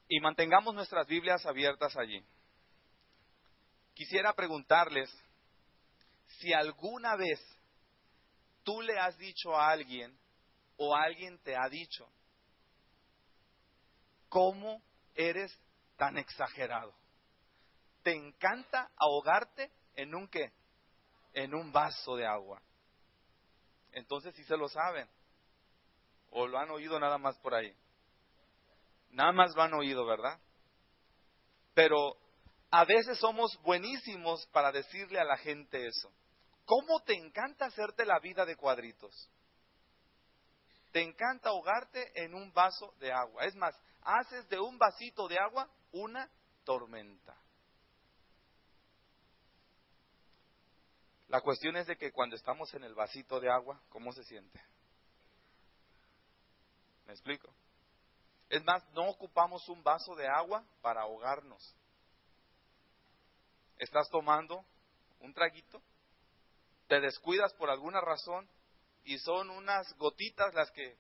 Y mantengamos nuestras Biblias abiertas allí. Quisiera preguntarles si alguna vez tú le has dicho a alguien o alguien te ha dicho, ¿cómo eres tan exagerado? ¿Te encanta ahogarte en un qué? En un vaso de agua. Entonces sí se lo saben. ¿O lo han oído nada más por ahí? Nada más lo han oído, ¿verdad? Pero a veces somos buenísimos para decirle a la gente eso. ¿Cómo te encanta hacerte la vida de cuadritos? Te encanta ahogarte en un vaso de agua. Es más, haces de un vasito de agua una tormenta. La cuestión es de que cuando estamos en el vasito de agua, ¿cómo se siente? ¿Me explico? Es más, no ocupamos un vaso de agua para ahogarnos. Estás tomando un traguito, te descuidas por alguna razón y son unas gotitas las que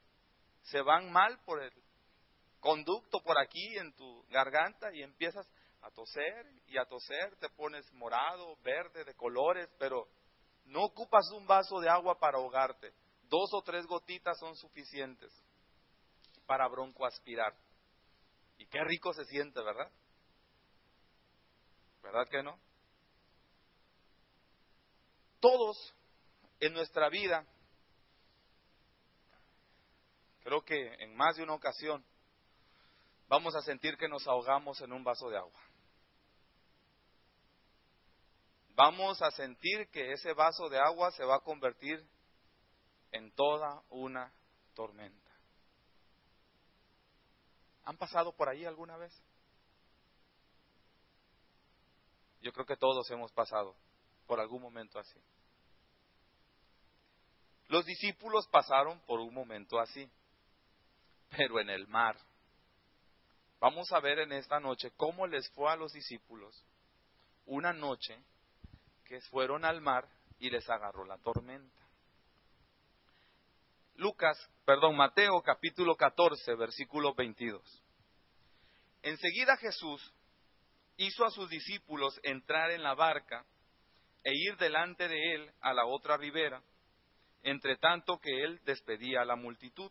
se van mal por el conducto por aquí en tu garganta y empiezas a toser y a toser, te pones morado, verde, de colores, pero no ocupas un vaso de agua para ahogarte. 2 o 3 gotitas son suficientes para broncoaspirar. Y qué rico se siente, ¿verdad? ¿Verdad que no? Todos en nuestra vida, creo que en más de una ocasión, vamos a sentir que nos ahogamos en un vaso de agua. Vamos a sentir que ese vaso de agua se va a convertir en toda una tormenta. ¿Han pasado por ahí alguna vez? Yo creo que todos hemos pasado por algún momento así. Los discípulos pasaron por un momento así, pero en el mar. Vamos a ver en esta noche cómo les fue a los discípulos una noche que fueron al mar y les agarró la tormenta. Mateo capítulo 14, versículo 22. Enseguida Jesús hizo a sus discípulos entrar en la barca e ir delante de él a la otra ribera, entre tanto que él despedía a la multitud.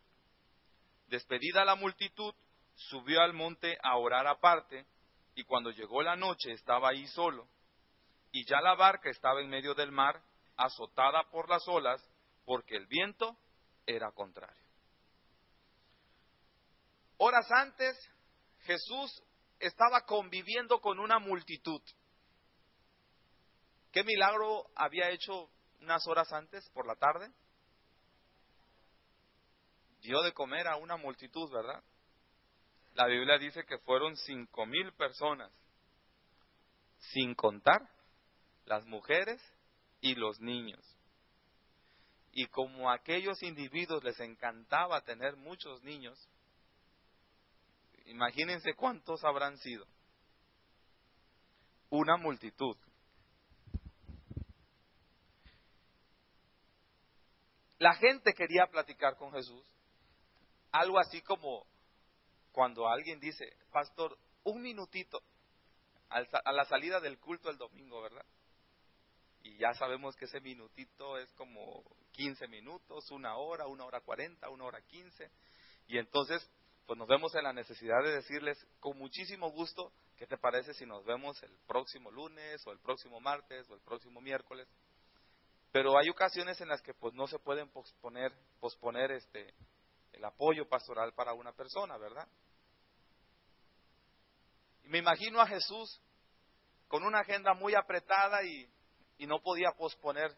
Despedida la multitud, subió al monte a orar aparte, y cuando llegó la noche estaba ahí solo, y ya la barca estaba en medio del mar, azotada por las olas, porque el viento era contrario. Horas antes, Jesús estaba conviviendo con una multitud. ¿Qué milagro había hecho unas horas antes, por la tarde? Dio de comer a una multitud, ¿verdad? La Biblia dice que fueron 5,000 personas, sin contar las mujeres y los niños. Y como a aquellos individuos les encantaba tener muchos niños, imagínense cuántos habrán sido. Una multitud. La gente quería platicar con Jesús. Algo así como cuando alguien dice, pastor, un minutito, a la salida del culto el domingo, ¿verdad? Y ya sabemos que ese minutito es como 15 minutos, 1 hora 40, 1 hora 15. Y entonces, pues nos vemos en la necesidad de decirles con muchísimo gusto, ¿qué te parece si nos vemos el próximo lunes, o el próximo martes, o el próximo miércoles? Pero hay ocasiones en las que pues no se pueden posponer el apoyo pastoral para una persona, ¿verdad? Y me imagino a Jesús con una agenda muy apretada y no podía posponer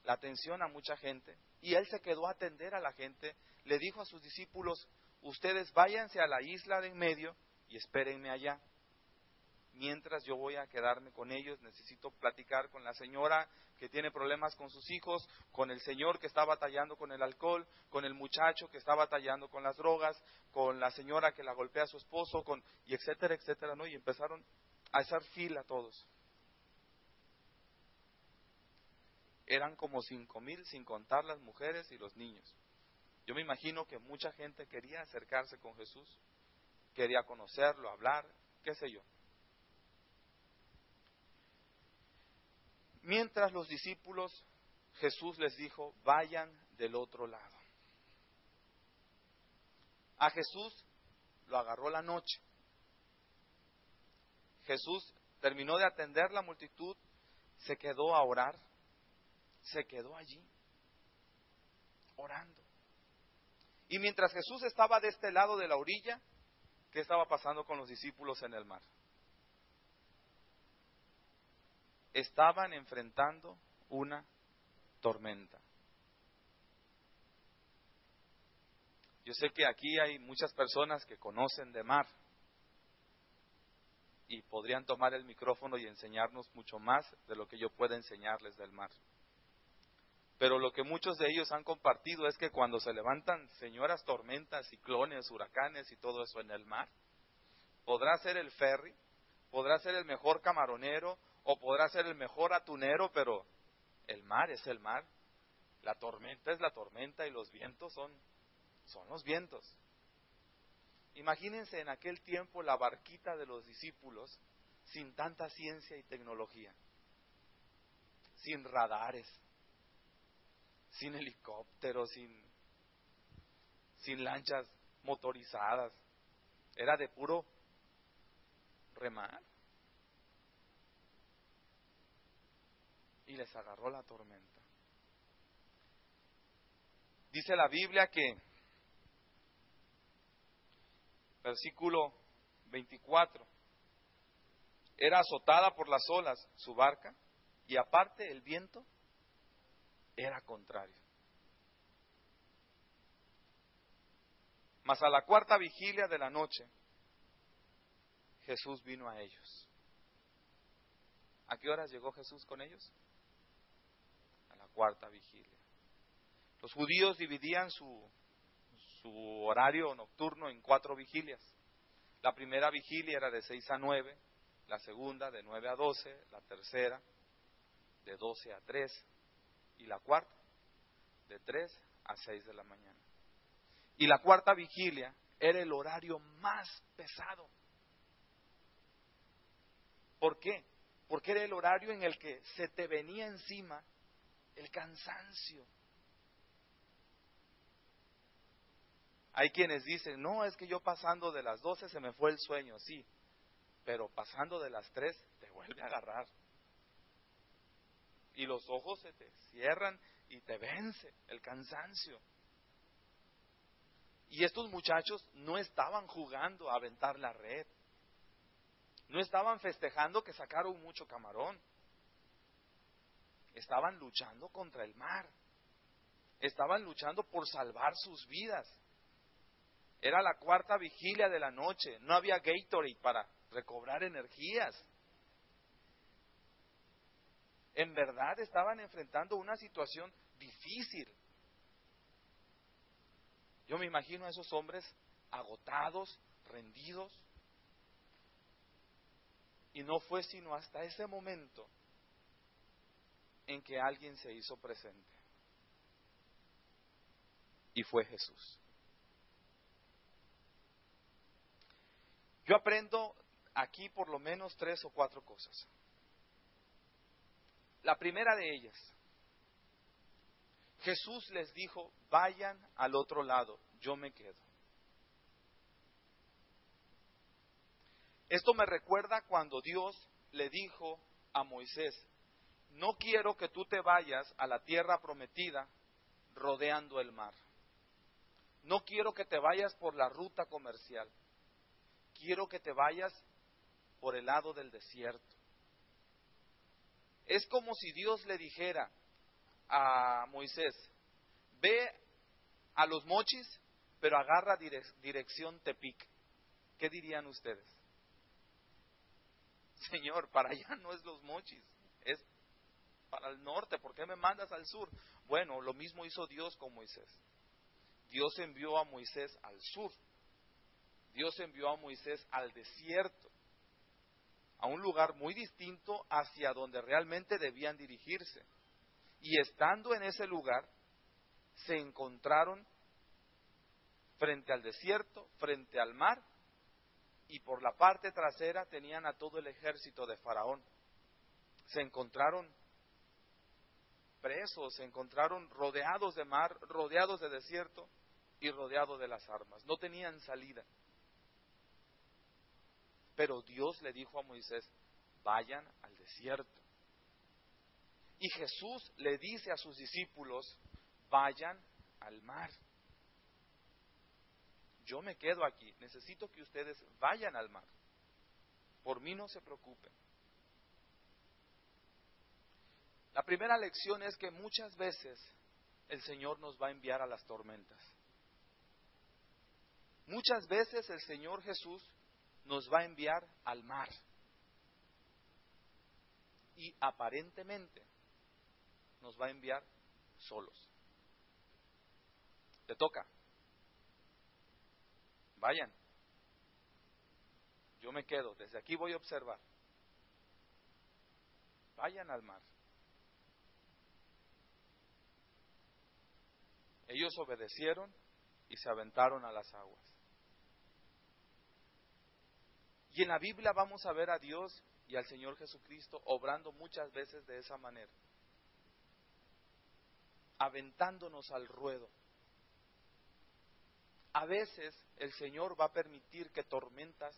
la atención a mucha gente. Y él se quedó a atender a la gente. Le dijo a sus discípulos, ustedes váyanse a la isla de en medio y espérenme allá. Mientras yo voy a quedarme con ellos, necesito platicar con la señora que tiene problemas con sus hijos, con el señor que está batallando con el alcohol, con el muchacho que está batallando con las drogas, con la señora que la golpea a su esposo, y etcétera, etcétera, ¿no? Y empezaron a hacer fila todos. Eran como 5,000 sin contar las mujeres y los niños. Yo me imagino que mucha gente quería acercarse con Jesús. quería conocerlo, hablar, qué sé yo. Mientras los discípulos, Jesús les dijo, vayan del otro lado. A Jesús lo agarró la noche. Jesús terminó de atender la multitud, se quedó a orar, se quedó allí, orando. Y mientras Jesús estaba de este lado de la orilla, ¿qué estaba pasando con los discípulos en el mar? Estaban enfrentando una tormenta. Yo sé que aquí hay muchas personas que conocen de mar y podrían tomar el micrófono y enseñarnos mucho más de lo que yo pueda enseñarles del mar. Pero lo que muchos de ellos han compartido es que cuando se levantan señoras tormentas, ciclones, huracanes y todo eso en el mar, podrá ser el ferry, podrá ser el mejor camaronero o podrá ser el mejor atunero, pero el mar es el mar. La tormenta es la tormenta y los vientos son los vientos. Imagínense en aquel tiempo la barquita de los discípulos sin tanta ciencia y tecnología, sin radares, sin helicópteros, sin lanchas motorizadas. Era de puro remar. Y les agarró la tormenta. Dice la Biblia que, versículo 24, era azotada por las olas su barca y aparte el viento era contrario. Mas a la cuarta vigilia de la noche, Jesús vino a ellos. ¿A qué horas llegó Jesús con ellos? A la cuarta vigilia. Los judíos dividían su horario nocturno en 4 vigilias. La primera vigilia era de 6 a 9, la segunda de 9 a 12, la tercera de 12 a 3 y la cuarta de 3 a 6 de la mañana. Y la cuarta vigilia era el horario más pesado. ¿Por qué? Porque era el horario en el que se te venía encima el cansancio. Hay quienes dicen, no, es que yo pasando de las 12 se me fue el sueño, sí, pero pasando de las 3 te vuelve a agarrar. Y los ojos se te cierran y te vence el cansancio. Y estos muchachos no estaban jugando a aventar la red. No estaban festejando que sacaron mucho camarón. Estaban luchando contra el mar. Estaban luchando por salvar sus vidas. Era la cuarta vigilia de la noche. No había Gatorade para recobrar energías. En verdad estaban enfrentando una situación difícil. Yo me imagino a esos hombres agotados, rendidos. Y no fue sino hasta ese momento en que alguien se hizo presente. Y fue Jesús. Yo aprendo aquí por lo menos 3 o 4 cosas. La primera de ellas, Jesús les dijo, vayan al otro lado, yo me quedo. Esto me recuerda cuando Dios le dijo a Moisés, no quiero que tú te vayas a la tierra prometida rodeando el mar. No quiero que te vayas por la ruta comercial. Quiero que te vayas por el lado del desierto. Es como si Dios le dijera a Moisés, ve a los Mochis, pero agarra dirección Tepic. ¿Qué dirían ustedes? Señor, para allá no es los Mochis, es para el norte, ¿por qué me mandas al sur? Bueno, lo mismo hizo Dios con Moisés. Dios envió a Moisés al sur. Dios envió a Moisés al desierto, a un lugar muy distinto hacia donde realmente debían dirigirse. Y estando en ese lugar, se encontraron frente al desierto, frente al mar, y por la parte trasera tenían a todo el ejército de Faraón. Se encontraron presos, se encontraron rodeados de mar, rodeados de desierto y rodeados de las armas. No tenían salida. Pero Dios le dijo a Moisés, vayan al desierto. Y Jesús le dice a sus discípulos, vayan al mar. Yo me quedo aquí, necesito que ustedes vayan al mar. Por mí no se preocupen. La primera lección es que muchas veces el Señor nos va a enviar a las tormentas. Muchas veces el Señor Jesús nos va a enviar al mar. Y aparentemente nos va a enviar solos. Te toca. Vayan. Yo me quedo, desde aquí voy a observar. Vayan al mar. Ellos obedecieron y se aventaron a las aguas. Y en la Biblia vamos a ver a Dios y al Señor Jesucristo obrando muchas veces de esa manera, aventándonos al ruedo. A veces el Señor va a permitir que tormentas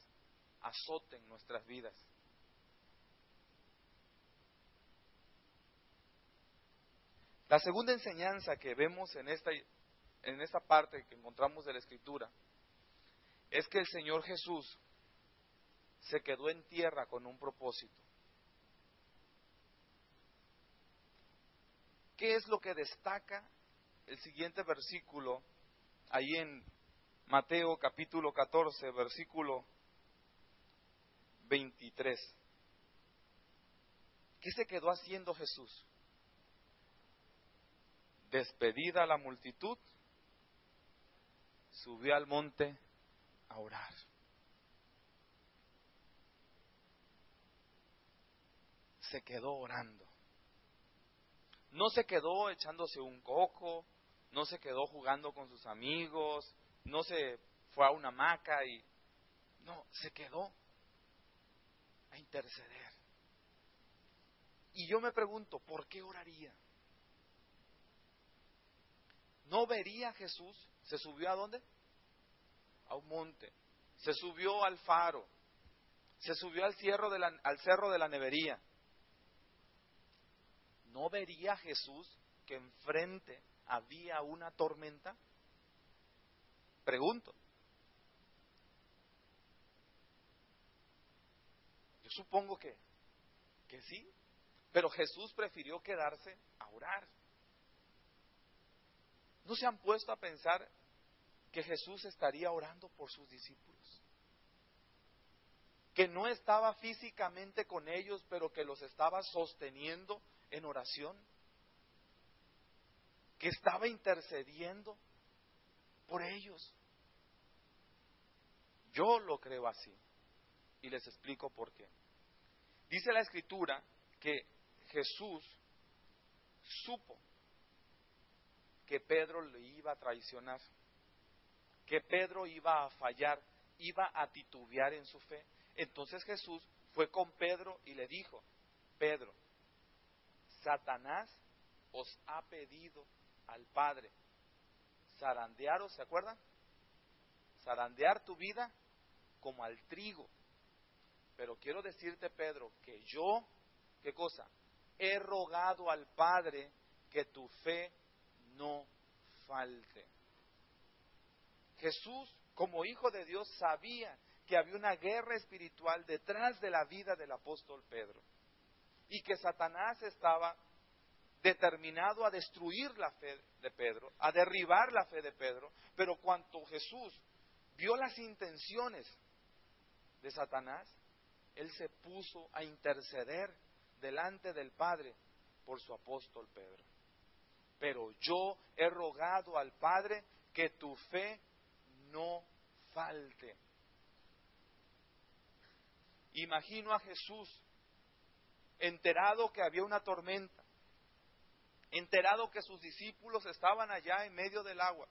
azoten nuestras vidas. La segunda enseñanza que vemos en esta parte que encontramos de la Escritura es que el Señor Jesús se quedó en tierra con un propósito. ¿Qué es lo que destaca el siguiente versículo ahí en Mateo capítulo 14, versículo 23? ¿Qué se quedó haciendo Jesús? Despedida la multitud, subió al monte a orar. Se quedó orando. No se quedó echándose un coco, no se quedó jugando con sus amigos, no se fue a una hamaca y... No, se quedó a interceder. Y yo me pregunto, ¿por qué oraría? ¿No vería a Jesús? ¿Se subió a dónde? A un monte. Se subió al faro. Se subió al cerro de la Nevería. ¿No vería Jesús que enfrente había una tormenta? Pregunto. Yo supongo que sí, pero Jesús prefirió quedarse a orar. ¿No se han puesto a pensar que Jesús estaría orando por sus discípulos? Que no estaba físicamente con ellos, pero que los estaba sosteniendo en oración. Que estaba intercediendo por ellos. Yo lo creo así. Y les explico por qué. Dice la Escritura que Jesús supo que Pedro le iba a traicionar, que Pedro iba a fallar, iba a titubear en su fe. Entonces Jesús fue con Pedro y le dijo, Pedro, Satanás os ha pedido al Padre zarandearos, ¿se acuerdan? Zarandear tu vida como al trigo. Pero quiero decirte, Pedro, que yo, ¿qué cosa? He rogado al Padre que tu fe no falte. Jesús, como Hijo de Dios, sabía que había una guerra espiritual detrás de la vida del apóstol Pedro y que Satanás estaba determinado a destruir la fe de Pedro, a derribar la fe de Pedro, pero cuando Jesús vio las intenciones de Satanás, Él se puso a interceder delante del Padre por su apóstol Pedro. Pero yo he rogado al Padre que tu fe no falte. Imagino a Jesús enterado que había una tormenta, enterado que sus discípulos estaban allá en medio del agua,